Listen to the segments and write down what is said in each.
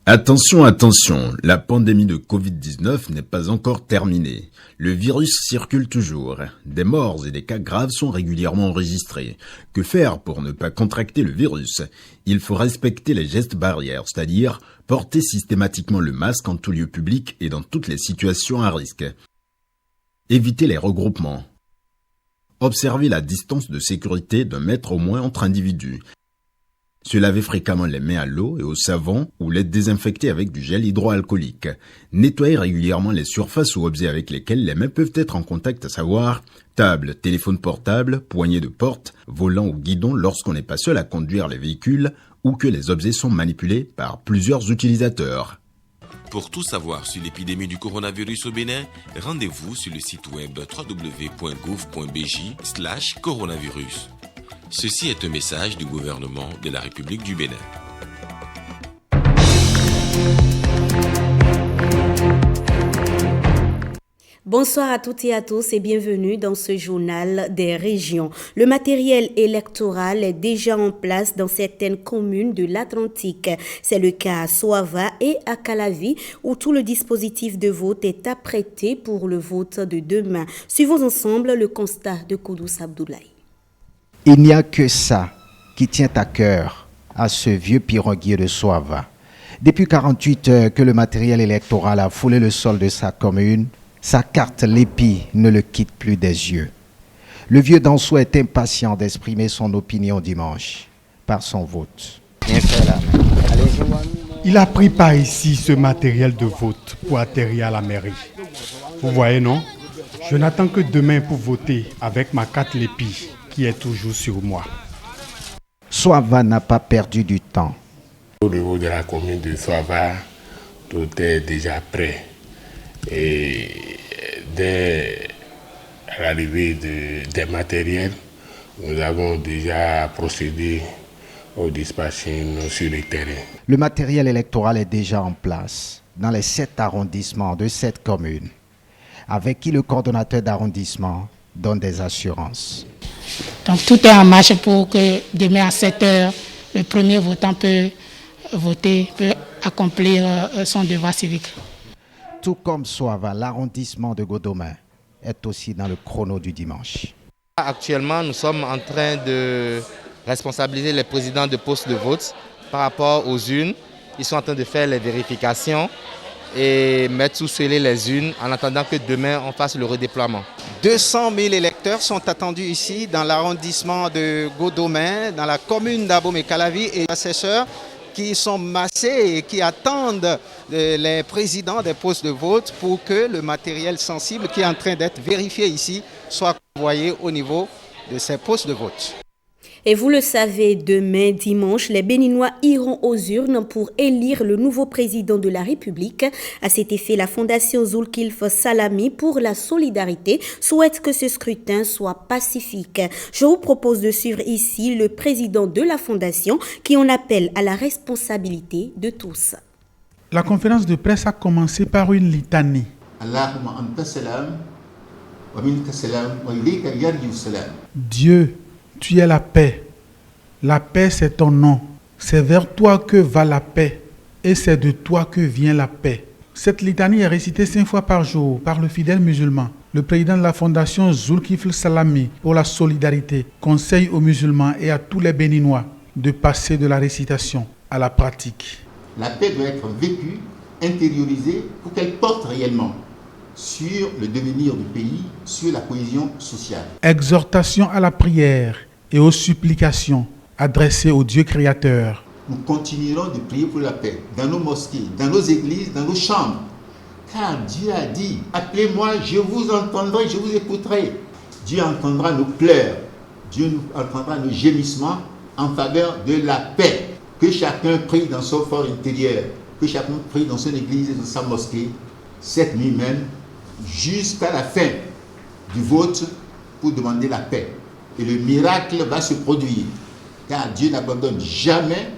Attention, attention, la pandémie de Covid-19 n'est pas encore terminée. Le virus circule toujours. Des morts et des cas graves sont régulièrement enregistrés. Que faire pour ne pas contracter le virus? Il faut respecter les gestes barrières, c'est-à-dire porter systématiquement le masque en tout lieu public et dans toutes les situations à risque. Éviter les regroupements. Observer la distance de sécurité d'1 mètre au moins entre individus. Se laver fréquemment les mains à l'eau et au savon ou les désinfecter avec du gel hydroalcoolique. Nettoyer régulièrement les surfaces ou objets avec lesquels les mains peuvent être en contact, à savoir table, téléphone portable, poignée de porte, volant ou guidon lorsqu'on n'est pas seul à conduire les véhicules ou que les objets sont manipulés par plusieurs utilisateurs. Pour tout savoir sur l'épidémie du coronavirus au Bénin, rendez-vous sur le site web www.gouv.bj/coronavirus. Ceci est un message du gouvernement de la République du Bénin. Bonsoir à toutes et à tous et bienvenue dans ce journal des régions. Le matériel électoral est déjà en place dans certaines communes de l'Atlantique. C'est le cas à Soava et à Calavi où tout le dispositif de vote est apprêté pour le vote de demain. Suivons ensemble le constat de Koudous Abdoulaye. Il n'y a que ça qui tient à cœur à ce vieux piroguier de Soava. Depuis 48 heures que le matériel électoral a foulé le sol de sa commune, sa carte Lépi ne le quitte plus des yeux. Le vieux Danso est impatient d'exprimer son opinion dimanche par son vote. Il a pris par ici ce matériel de vote pour atterrir à la mairie. Vous voyez, non? Je n'attends que demain pour voter avec ma carte Lépi qui est toujours sur moi. Soava n'a pas perdu du temps. Au niveau de la commune de Soava, tout est déjà prêt. Et dès l'arrivée des matériels, nous avons déjà procédé au dispatching sur le terrain. Le matériel électoral est déjà en place dans les 7 arrondissements de cette commune, avec qui le coordonnateur d'arrondissement donne des assurances. Donc tout est en marche pour que demain à 7 heures, le premier votant peut voter, peut accomplir son devoir civique. Tout comme Soava, l'arrondissement de Godomain est aussi dans le chrono du dimanche. Actuellement, nous sommes en train de responsabiliser les présidents de postes de vote par rapport aux urnes. Ils sont en train de faire les vérifications et mettre sous scellé les urnes en attendant que demain on fasse le redéploiement. 200 000 électeurs sont attendus ici dans l'arrondissement de Godomain, dans la commune d'Abomey-Calavi et assesseurs qui sont massés et qui attendent les présidents des postes de vote pour que le matériel sensible qui est en train d'être vérifié ici soit envoyé au niveau de ces postes de vote. Et vous le savez, demain, dimanche, les Béninois iront aux urnes pour élire le nouveau président de la République. À cet effet, la Fondation Zulkifl Salami pour la solidarité souhaite que ce scrutin soit pacifique. Je vous propose de suivre ici le président de la Fondation qui en appelle à la responsabilité de tous. La conférence de presse a commencé par une litanie. Dieu, tu es la paix. La paix, c'est ton nom. C'est vers toi que va la paix. Et c'est de toi que vient la paix. Cette litanie est récitée 5 fois par jour par le fidèle musulman. Le président de la fondation Zulkifl Salami pour la solidarité conseille aux musulmans et à tous les Béninois de passer de la récitation à la pratique. La paix doit être vécue, intériorisée pour qu'elle porte réellement sur le devenir du pays, sur la cohésion sociale. Exhortation à la prière et aux supplications adressées au Dieu créateur. Nous continuerons de prier pour la paix dans nos mosquées, dans nos églises, dans nos chambres. Car Dieu a dit, appelez-moi, je vous entendrai, je vous écouterai. Dieu entendra nos pleurs, Dieu entendra nos gémissements en faveur de la paix. Que chacun prie dans son fort intérieur, que chacun prie dans son église et dans sa mosquée, cette nuit même, jusqu'à la fin du vote pour demander la paix. Et le miracle va se produire, car Dieu n'abandonne jamais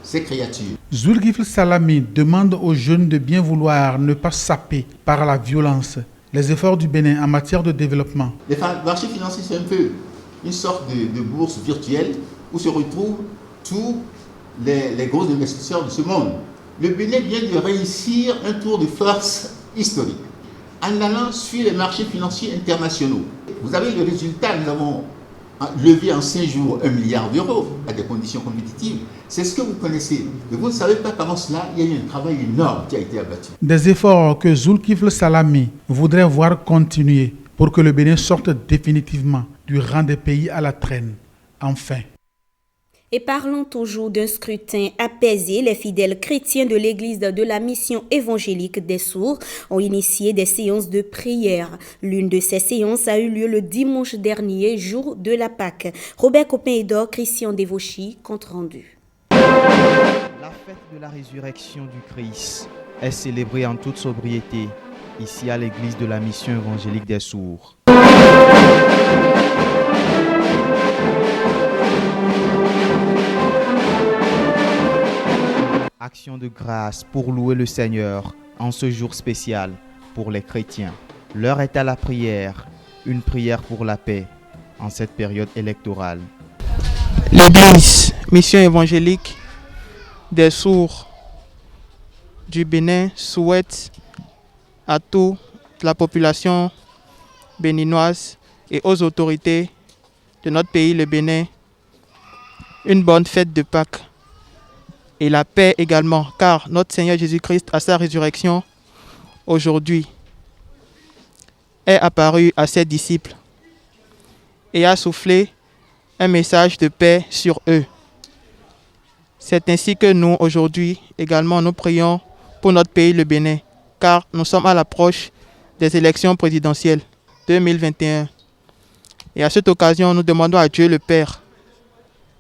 ses créatures. Zulkifl Salami demande aux jeunes de bien vouloir ne pas saper par la violence les efforts du Bénin en matière de développement. Les marchés financiers, c'est un peu une sorte de bourse virtuelle où se retrouvent tous les gros investisseurs de ce monde. Le Bénin vient de réussir un tour de force historique en allant sur les marchés financiers internationaux. Vous avez le résultat, nous avons levé en 5 jours 1 milliard d'euros à des conditions compétitives. C'est ce que vous connaissez. Mais vous ne savez pas qu'avant cela, il y a eu un travail énorme qui a été abattu. Des efforts que Zulkifle Salami voudrait voir continuer pour que le Bénin sorte définitivement du rang des pays à la traîne. Enfin. Et parlons toujours d'un scrutin apaisé, les fidèles chrétiens de l'église de la mission évangélique des Sourds ont initié des séances de prière. L'une de ces séances a eu lieu le dimanche dernier, jour de la Pâque. Robert Copin-Edor, Christian Devauchy, compte rendu. La fête de la résurrection du Christ est célébrée en toute sobriété, ici à l'église de la mission évangélique des Sourds. Action de grâce pour louer le Seigneur en ce jour spécial pour les chrétiens. L'heure est à la prière, une prière pour la paix en cette période électorale. L'église mission évangélique des Sourds du Bénin souhaite à toute la population béninoise et aux autorités de notre pays, le Bénin, une bonne fête de Pâques. Et la paix également, car notre Seigneur Jésus-Christ, à sa résurrection, aujourd'hui, est apparu à ses disciples et a soufflé un message de paix sur eux. C'est ainsi que nous, aujourd'hui, également, nous prions pour notre pays, le Bénin, car nous sommes à l'approche des élections présidentielles 2021. Et à cette occasion, nous demandons à Dieu le Père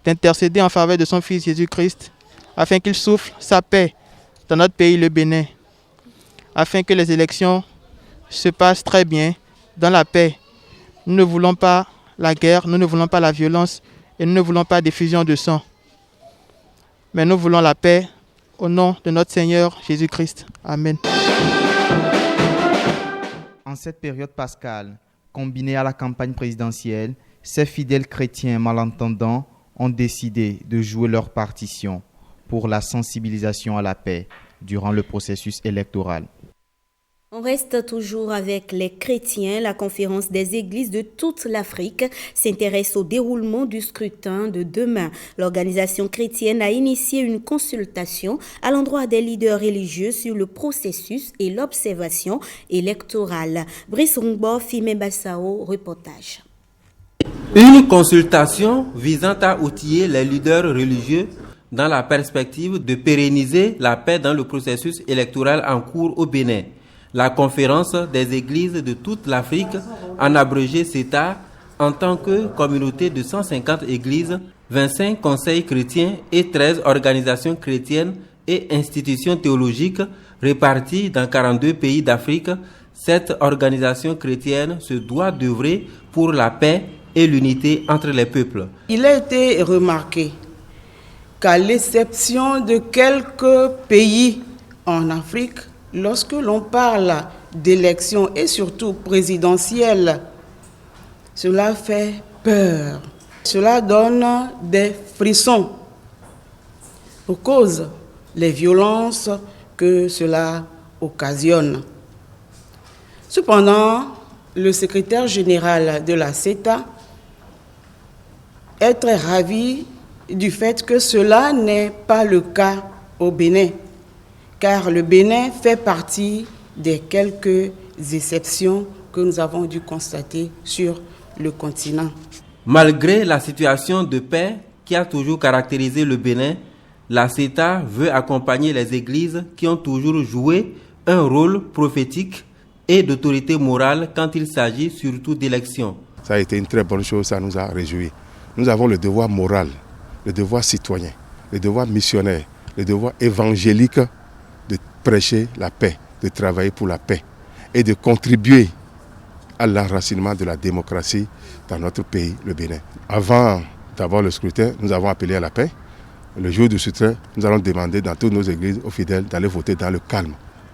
d'intercéder en faveur de son Fils Jésus-Christ, afin qu'il souffle sa paix dans notre pays, le Bénin, afin que les élections se passent très bien, dans la paix. Nous ne voulons pas la guerre, nous ne voulons pas la violence et nous ne voulons pas d'effusion de sang. Mais nous voulons la paix au nom de notre Seigneur Jésus-Christ. Amen. En cette période pascale, combinée à la campagne présidentielle, ces fidèles chrétiens malentendants ont décidé de jouer leur partition pour la sensibilisation à la paix durant le processus électoral. On reste toujours avec les chrétiens. La conférence des églises de toute l'Afrique s'intéresse au déroulement du scrutin de demain. L'organisation chrétienne a initié une consultation à l'endroit des leaders religieux sur le processus et l'observation électorale. Brice Rungbo, Fimé Bassao, reportage. Une consultation visant à outiller les leaders religieux dans la perspective de pérenniser la paix dans le processus électoral en cours au Bénin. La conférence des églises de toute l'Afrique, en abrégé CETA, en tant que communauté de 150 églises, 25 conseils chrétiens et 13 organisations chrétiennes et institutions théologiques réparties dans 42 pays d'Afrique, cette organisation chrétienne se doit d'œuvrer pour la paix et l'unité entre les peuples. Il a été remarqué qu'à l'exception de quelques pays en Afrique, lorsque l'on parle d'élections et surtout présidentielles, cela fait peur. Cela donne des frissons pour cause les violences que cela occasionne. Cependant, le secrétaire général de la CETA est très ravi du fait que cela n'est pas le cas au Bénin, car le Bénin fait partie des quelques exceptions que nous avons dû constater sur le continent. Malgré la situation de paix qui a toujours caractérisé le Bénin, la CETA veut accompagner les églises qui ont toujours joué un rôle prophétique et d'autorité morale quand il s'agit surtout d'élections. Ça a été une très bonne chose, ça nous a réjouis. Nous avons le devoir moral, le devoir citoyen, le devoir missionnaire, le devoir évangélique de prêcher la paix, de travailler pour la paix et de contribuer à l'enracinement de la démocratie dans notre pays, le Bénin. Avant d'avoir le scrutin, nous avons appelé à la paix. Le jour du scrutin, nous allons demander dans toutes nos églises aux fidèles d'aller voter dans le calme.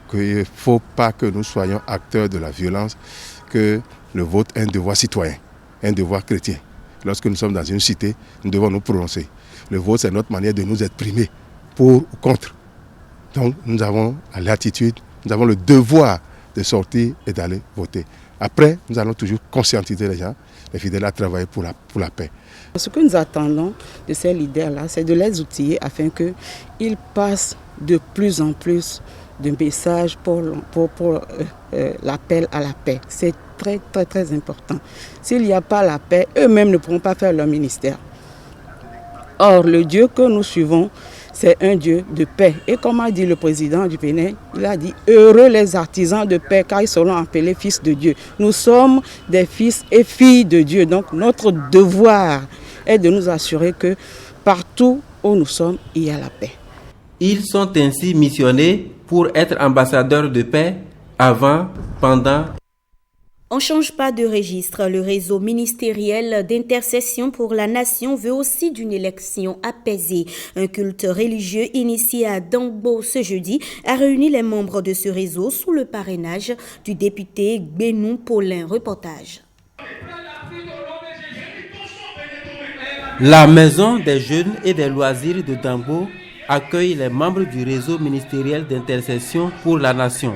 Qu'il ne faut pas que nous soyons acteurs de la violence, que le vote est un devoir citoyen, un devoir chrétien. Lorsque nous sommes dans une cité, nous devons nous prononcer. Le vote, c'est notre manière de nous exprimer pour ou contre. Donc nous avons la latitude, nous avons le devoir de sortir et d'aller voter. Après, nous allons toujours conscientiser les gens, les fidèles, à travailler pour la paix. Ce que nous attendons de ces leaders-là, c'est de les outiller afin qu'ils passent de plus en plus de messages pour l'appel à la paix. C'est très, très, très important. S'il n'y a pas la paix, eux-mêmes ne pourront pas faire leur ministère. Or, le Dieu que nous suivons, c'est un Dieu de paix. Et comme a dit le président du Bénin, il a dit « Heureux les artisans de paix, car ils seront appelés fils de Dieu ». Nous sommes des fils et filles de Dieu. Donc notre devoir est de nous assurer que partout où nous sommes, il y a la paix. Ils sont ainsi missionnés pour être ambassadeurs de paix avant, pendant. On ne change pas de registre. Le réseau ministériel d'intercession pour la nation veut aussi d'une élection apaisée. Un culte religieux initié à Dangbo ce jeudi a réuni les membres de ce réseau sous le parrainage du député Benou Paulin. Reportage. La maison des jeunes et des loisirs de Dangbo accueille les membres du réseau ministériel d'intercession pour la nation.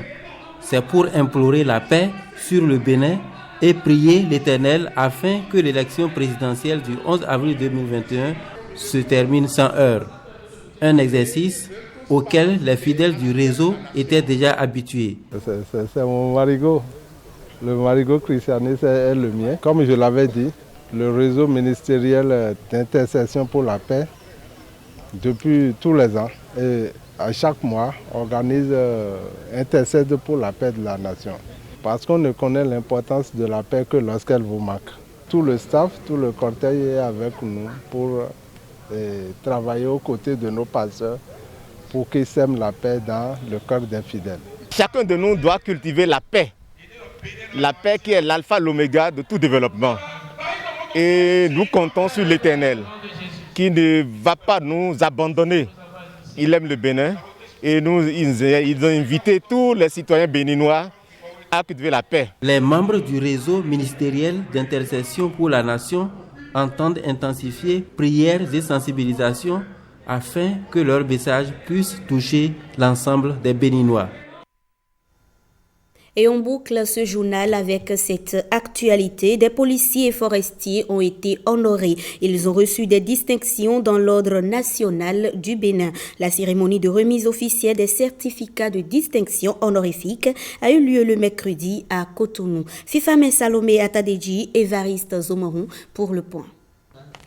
C'est pour implorer la paix sur le Bénin et prier l'Éternel afin que l'élection présidentielle du 11 avril 2021 se termine sans heurts. Un exercice auquel les fidèles du réseau étaient déjà habitués. C'est mon marigot. Le marigot christianiste est le mien. Comme je l'avais dit, le réseau ministériel d'intercession pour la paix, depuis tous les ans, et à chaque mois, organise intercède pour la paix de la nation. Parce qu'on ne connaît l'importance de la paix que lorsqu'elle vous manque. Tout le staff, tout le cortège est avec nous pour travailler aux côtés de nos pasteurs pour qu'ils sèment la paix dans le cœur des fidèles. Chacun de nous doit cultiver la paix qui est l'alpha, l'oméga de tout développement. Et nous comptons sur l'Éternel qui ne va pas nous abandonner. Il aime le Bénin et ils ont invité tous les citoyens béninois à cultiver la paix. Les membres du réseau ministériel d'intercession pour la nation entendent intensifier prières et sensibilisations afin que leur message puisse toucher l'ensemble des Béninois. Et on boucle ce journal avec cette actualité. Des policiers et forestiers ont été honorés. Ils ont reçu des distinctions dans l'ordre national du Bénin. La cérémonie de remise officielle des certificats de distinction honorifique a eu lieu le mercredi à Cotonou. Fifame Salomé Atadeji et Evariste Zomoron pour le point.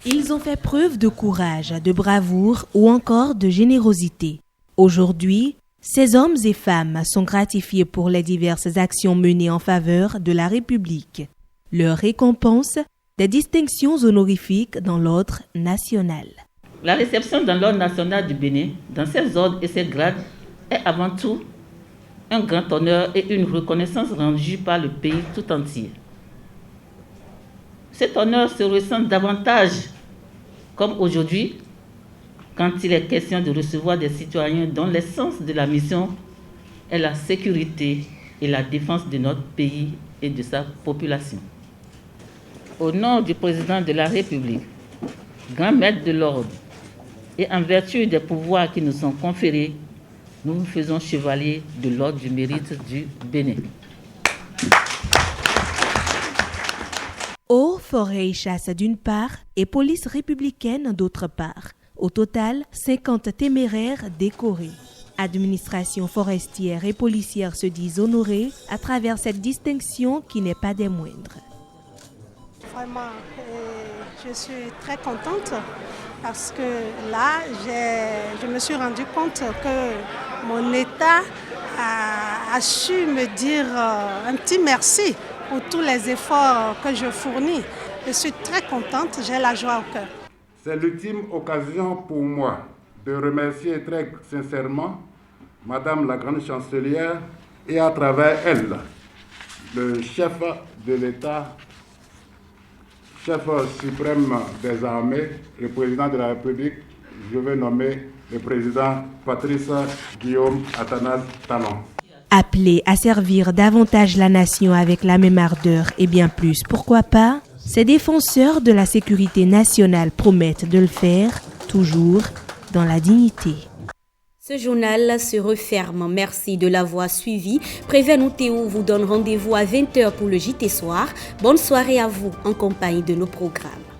Ils ont fait preuve de courage, de bravoure ou encore de générosité. Aujourd'hui, ces hommes et femmes sont gratifiés pour les diverses actions menées en faveur de la République. Leur récompense, des distinctions honorifiques dans l'ordre national. La réception dans l'ordre national du Bénin, dans ses ordres et ses grades, est avant tout un grand honneur et une reconnaissance rendue par le pays tout entier. Cet honneur se ressent davantage, comme aujourd'hui, quand il est question de recevoir des citoyens dont l'essence de la mission est la sécurité et la défense de notre pays et de sa population. Au nom du président de la République, grand maître de l'ordre, et en vertu des pouvoirs qui nous sont conférés, nous nous faisons chevaliers de l'ordre du mérite du Bénin. Eaux, forêts et chasse d'une part et police républicaine d'autre part. Au total, 50 téméraires décorés. Administration forestière et policière se disent honorées à travers cette distinction qui n'est pas des moindres. Vraiment, je suis très contente parce que là, je me suis rendu compte que mon État a su me dire un petit merci pour tous les efforts que je fournis. Je suis très contente, j'ai la joie au cœur. C'est l'ultime occasion pour moi de remercier très sincèrement Madame la Grande Chancelière et à travers elle, le chef de l'État, chef suprême des armées, le président de la République, je vais nommer le président Patrice Guillaume Athanase Talon. Appelés à servir davantage la nation avec la même ardeur et bien plus, pourquoi pas ? Ces défenseurs de la sécurité nationale promettent de le faire toujours dans la dignité. Ce journal se referme. Merci de l'avoir suivi. Prévenu Théo vous donne rendez-vous à 20h pour le JT Soir. Bonne soirée à vous en compagnie de nos programmes.